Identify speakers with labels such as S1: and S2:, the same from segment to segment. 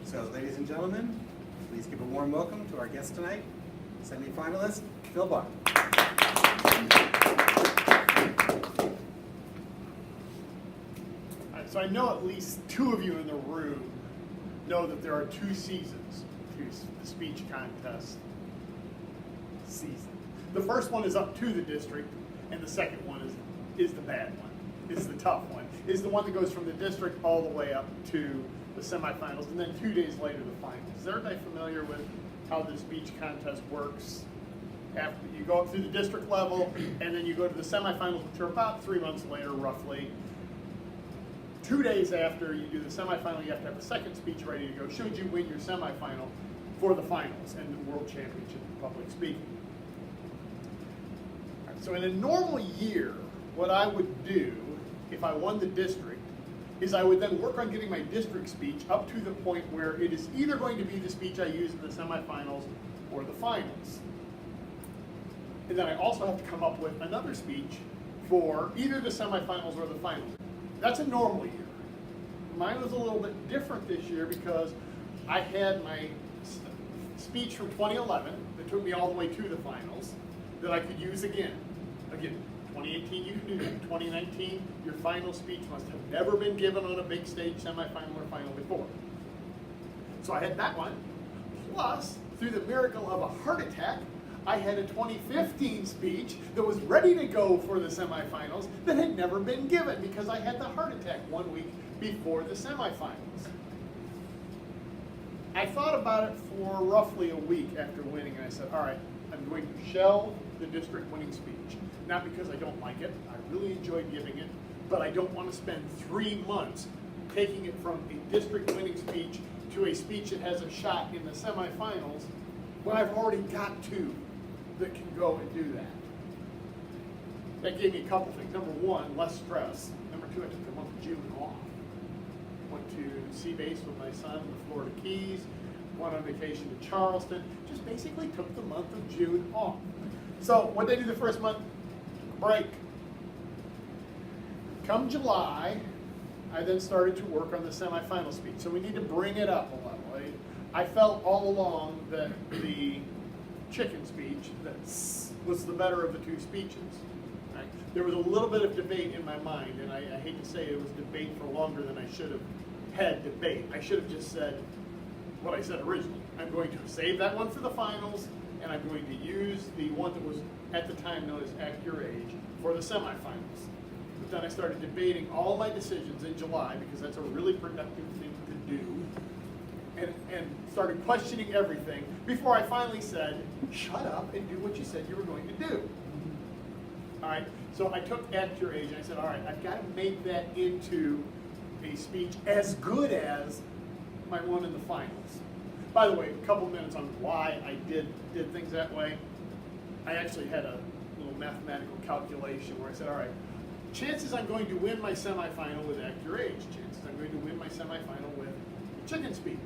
S1: So, ladies and gentlemen, please give a warm welcome to our guest tonight, semi-finalist Phil Barr.
S2: So I know at least two of you in the room know that there are two seasons to the speech contest season. The first one is up to the district, and the second one is the bad one, is the tough one, is the one that goes from the district all the way up to the semifinals, and then 2 days later the finals. Is everybody familiar with how the speech contest works? After you go up through the district level, and then you go to the semifinals, which are about 3 months later, roughly. 2 days after you do the semifinal, you have to have the second speech ready to go, should you win your semifinal for the finals and the World Championship in Public Speaking. Right, so in a normal year, what I would do if I won the district is I would then work on getting my district speech up to the point where it is either going to be the speech I use in the semifinals or the finals. And then I also have to come up with another speech for either the semifinals or the finals. That's a normal year. Mine was a little bit different this year because I had my speech from 2011 that took me all the way to the finals that I could use again. Again, 2018 you can do that. 2019, your final speech must have never been given on a big stage, semifinal or final before. So I had that one. Plus, through the miracle of a heart attack, I had a 2015 speech that was ready to go for the semifinals that had never been given because I had the heart attack 1 week before the semifinals. I thought about it for roughly a week after winning, and I said, all right, I'm going to shelve the district winning speech. Not because I don't like it, I really enjoyed giving it, but I don't want to spend 3 months taking it from a district winning speech to a speech that has a shot in the semifinals when I've already got two that can go and do that. That gave me a couple things. Number one, less stress. Number two, I took the month of June off. Went to sea base with my son in the Florida Keys, went on vacation to Charleston, just basically took the month of June off. So what did I do the first month? Break. Come July, I then started to work on the semifinal speech. So we need to bring it up a level. I felt all along that the chicken speech was the better of the two speeches. Right? There was a little bit of debate in my mind, and I hate to say it was debate for longer than I should have had debate. I should have just said what I said originally. I'm going to save that one for the finals, and I'm going to use the one that was at the time known as Act Your Age for the semifinals. But then I started debating all my decisions in July because that's a really productive thing to do. And started questioning everything before I finally said, shut up and do what you said you were going to do. All right, so I took Act Your Age and I said, all right, I've got to make that into a speech as good as my one in the finals. By the way, a couple minutes on why I did things that way. I actually had a little mathematical calculation where I said, all right, chances I'm going to win my semifinal with Act Your Age, chances I'm going to win my semifinal with chicken speech.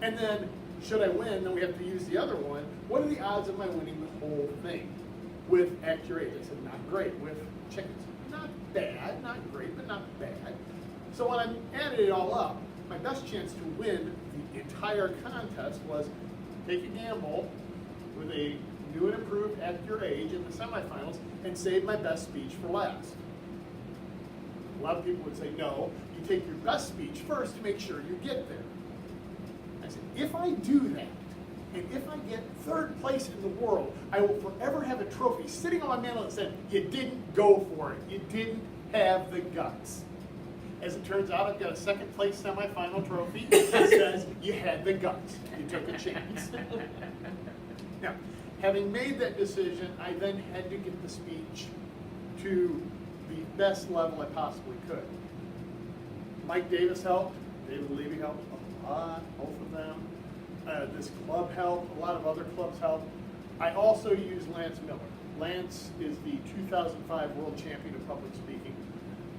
S2: And then, should I win, then we have to use the other one. What are the odds of my winning the whole thing with Act Your Age? I said, not great. With chickens, not bad, not great, but not bad. So when I added it all up, my best chance to win the entire contest was take a gamble with a new and improved Act Your Age in the semifinals and save my best speech for last. A lot of people would say, no, you take your best speech first to make sure you get there. I said, if I do that, and if I get third place in the world, I will forever have a trophy sitting on my mantle that said, you didn't go for it. You didn't have the guts. As it turns out, I've got a second place semifinal trophy that says, you had the guts. You took a chance. Now, having made that decision, I then had to get the speech to the best level I possibly could. Mike Davis helped, David Levy helped a lot, both of them. This club helped, a lot of other clubs helped. I also used Lance Miller. Lance is the 2005 World Champion of Public Speaking.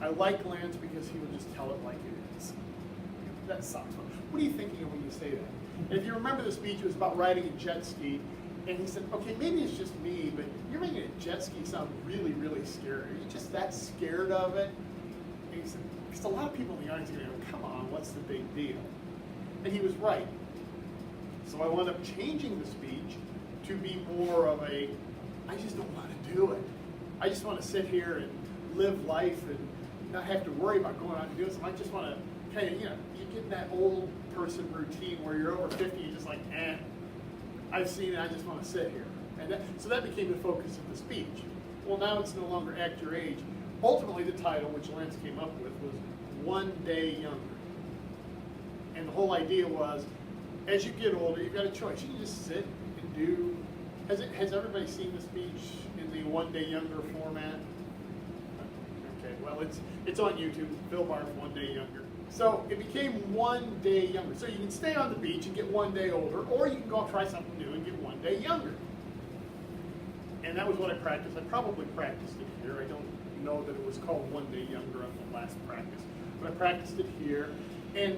S2: I like Lance because he will just tell it like it is. That sucks. What are you thinking of when you say that? And if you remember the speech, it was about riding a jet ski. And he said, okay, maybe it's just me, but you're making a jet ski sound really, really scary. Are you just that scared of it? And he said, because a lot of people in the audience are going to go, come on, what's the big deal? And he was right. So I wound up changing the speech to be more of a, I just don't want to do it. I just want to sit here and live life and not have to worry about going out and doing something. I just want to kind of, you get in that old person routine where you're over 50, you're just like, I've seen it, I just want to sit here. And so that became the focus of the speech. Well, now it's no longer act your age. Ultimately, the title, which Lance came up with, was One Day Younger. And the whole idea was, as you get older, you've got a choice. You can just sit and do. Has everybody seen the speech in the One Day Younger format? Okay, well, it's on YouTube. Phil Barth, One Day Younger. So it became One Day Younger. So you can stay on the beach and get 1 day older, or you can go and try something new and get 1 day younger. And that was what I practiced. I probably practiced it here. I don't know that it was called One Day Younger on the last practice, but I practiced it here. And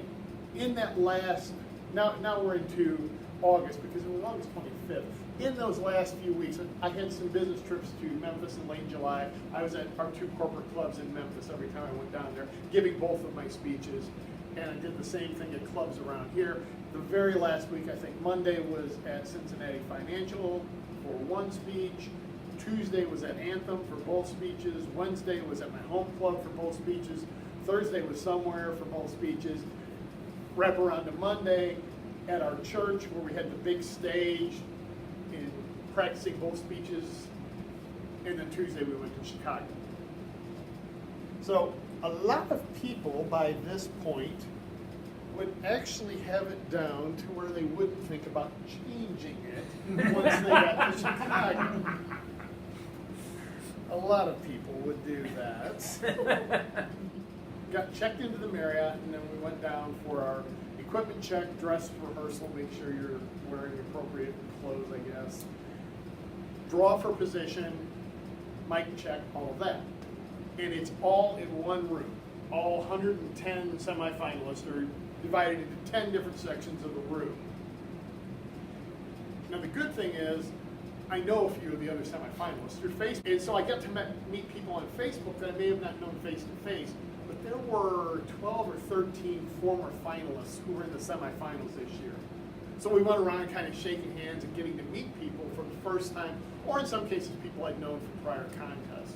S2: in that last, now we're into August, because it was August 25th. In those last few weeks, I had some business trips to Memphis in late July. I was at our 2 corporate clubs in Memphis every time I went down there, giving both of my speeches. And I did the same thing at clubs around here. The very last week, I think Monday was at Cincinnati Financial for 1 speech. Tuesday was at Anthem for both speeches. Wednesday was at my home club for both speeches. Thursday was somewhere for both speeches. Wrap around to Monday at our church where we had the big stage and practicing both speeches. And then Tuesday we went to Chicago. So a lot of people by this point would actually have it down to where they wouldn't think about changing it once they got to Chicago. A lot of people would do that. Got checked into the Marriott, and then we went down for our equipment check, dress rehearsal, make sure you're wearing appropriate clothes, I guess. Draw for position, mic check, all of that. And it's all in one room. All 110 semifinalists are divided into 10 different sections of the room. Now the good thing is, I know a few of the other semifinalists. And so I got to meet people on Facebook that I may have not known face to face, but there were 12 or 13 former finalists who were in the semifinals this year. So we went around kind of shaking hands and getting to meet people for the first time, or in some cases people I'd known from prior contests.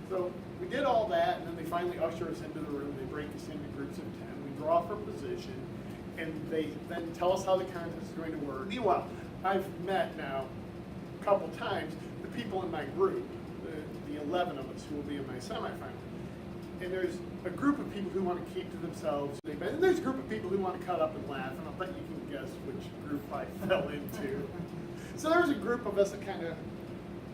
S2: So we did all that, and then they finally usher us into the room. They break us into groups of 10. We draw for position, and they then tell us how the contest is going to work. Meanwhile, I've met now a couple times the people in my group, the 11 of us who will be in my semifinal. And there's a group of people who want to keep to themselves, and there's a group of people who want to cut up and laugh, and I'll bet you can guess which group I fell into. So there was a group of us that kind of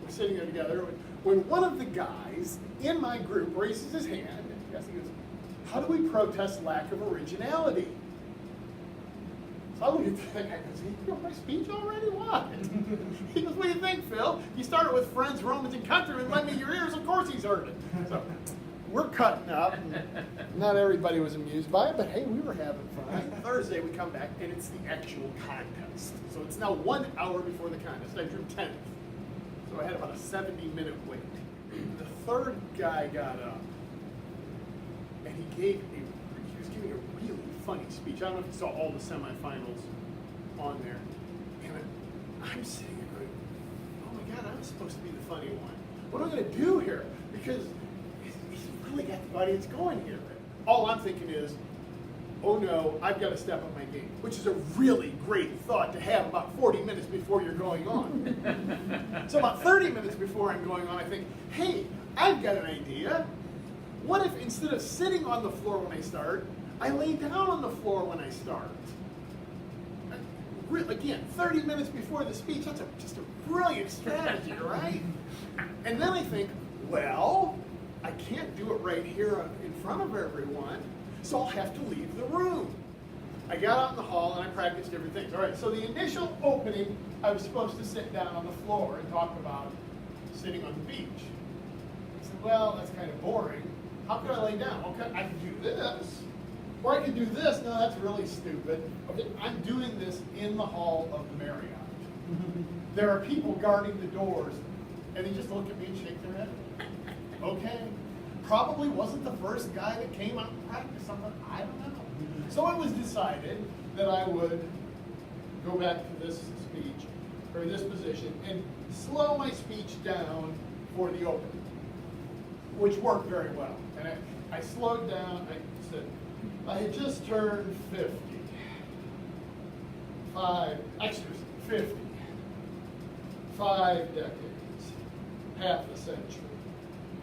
S2: were sitting there together when one of the guys in my group raises his hand, and he goes, "How do we protest lack of originality?" So I look at that guy and goes, "You know my speech already? What?" He goes, "What do you think, Phil? You started with friends, Romans, and countrymen, lend me your ears, of course he's heard it." So we're cutting up, and not everybody was amused by it, but hey, we were having fun. Thursday we come back, and it's the actual contest. So it's now 1 hour before the contest. I drew 10th. So I had about a 70-minute wait. The third guy got up, and he was giving a really funny speech. I don't know if you saw all the semifinals on there. And I'm sitting there going, oh my God, I'm supposed to be the funny one. What am I going to do here? Because he's really got the audience going here. All I'm thinking is, oh no, I've got to step up my game, which is a really great thought to have about 40 minutes before you're going on. So about 30 minutes before I'm going on, I think, hey, I've got an idea. What if instead of sitting on the floor when I start, I lay down on the floor when I start? Again, 30 minutes before the speech, that's just a brilliant strategy, right? And then I think, well, I can't do it right here in front of everyone, so I'll have to leave the room. I got out in the hall and I practiced different things. All right, so the initial opening, I was supposed to sit down on the floor and talk about sitting on the beach. I said, well, that's kind of boring. How could I lay down? Okay, I can do this. Or I can do this. No, that's really stupid. Okay, I'm doing this in the hall of the Marriott. There are people guarding the doors, and they just look at me and shake their head. Okay. Probably wasn't the first guy that came out and practiced something. I don't know. So it was decided that I would go back to this speech, or this position, and slow my speech down for the open, which worked very well. And I slowed down, I said, I had just turned 50. 50. 5 decades, half a century.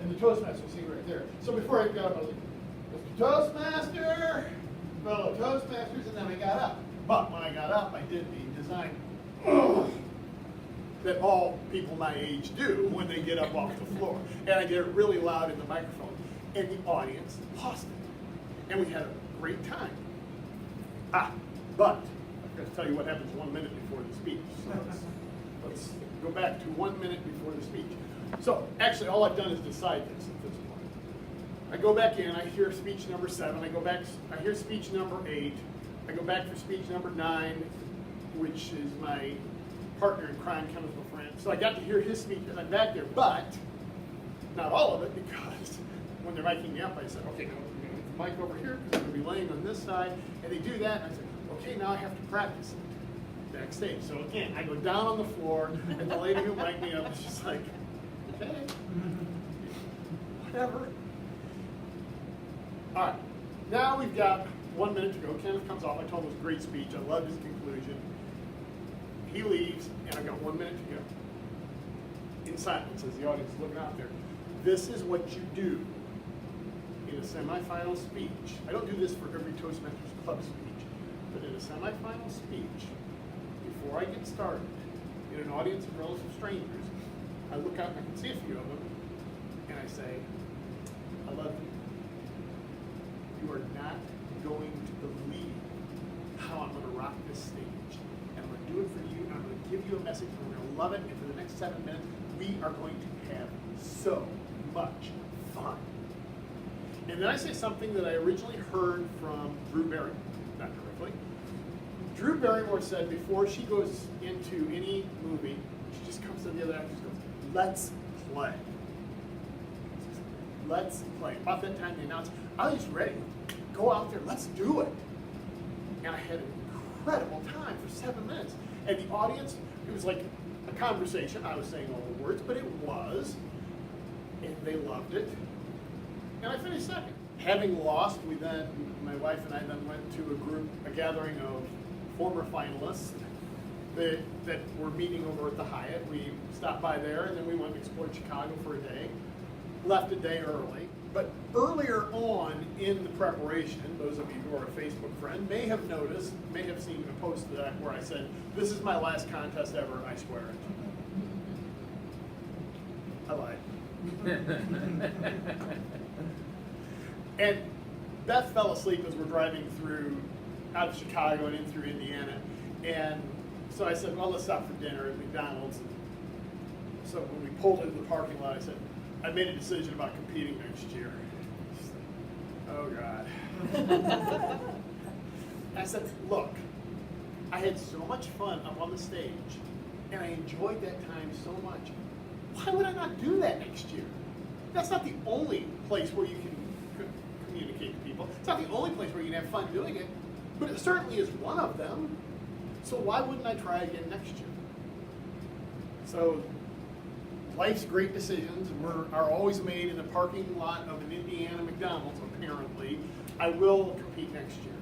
S2: And the Toastmaster was sitting right there. So before I got up, I was like, Mr. Toastmaster, fellow Toastmasters, and then I got up. But when I got up, I did the design that all people my age do when they get up off the floor. And I did it really loud in the microphone. And the audience lost it. And we had a great time. But I'm going to tell you what happens 1 minute before the speech. So let's go back to 1 minute before the speech. So actually, all I've done is decide this at this point. I go back in, I hear speech number 7. I go back, I hear speech number 8. I go back for speech number 9, which is my partner in crime, chemical friend. So I got to hear his speech as I'm back there, but not all of it, because when they're miking me up, I said, okay, now we're going to get the mic over here, because I'm going to be laying on this side. And they do that, and I said, okay, now I have to practice it backstage. So again, I go down on the floor, and the lady who mic'd me up is just like, okay, whatever. All right, now we've got 1 minute to go. Kenneth comes off. I told him it was a great speech. I loved his conclusion. He leaves, and I've got 1 minute to go. In silence, as the audience is looking out there. This is what you do in a semifinal speech. I don't do this for every Toastmasters Club speech, but in a semifinal speech, before I get started, in an audience of relative strangers, I look out and I can see a few of them, and I say, I love you. You are not going to believe how I'm going to rock this stage. And I'm going to do it for you, and I'm going to give you a message, and we're going to love it, and for the next 7 minutes, we are going to have so much fun. And then I say something that I originally heard from Drew Barrymore, not directly. Drew Barrymore said before she goes into any movie, she just comes to the other actors and goes, let's play. Let's play. About that time they announced, I was ready. Go out there, let's do it. And I had an incredible time for 7 minutes. And the audience, it was like a conversation. I was saying all the words, but it was. And they loved it. And I finished second. Having lost, my wife and I then went to a gathering of former finalists that were meeting over at the Hyatt. We stopped by there, and then we went and explored Chicago for a day. Left a day early. But earlier on in the preparation, those of you who are a Facebook friend may have noticed, may have seen a post that where I said, this is my last contest ever, I swear it. I lied. And Beth fell asleep as we're driving out of Chicago and in through Indiana. And so I said, well, let's stop for dinner at McDonald's. So when we pulled into the parking lot, I said, I made a decision about competing next year. Oh, God. I said, look, I had so much fun up on the stage, and I enjoyed that time so much. Why would I not do that next year? That's not the only place where you can communicate to people. It's not the only place where you can have fun doing it, but it certainly is one of them. So why wouldn't I try again next year? So life's great decisions are always made in the parking lot of an Indiana McDonald's, apparently. I will compete next year.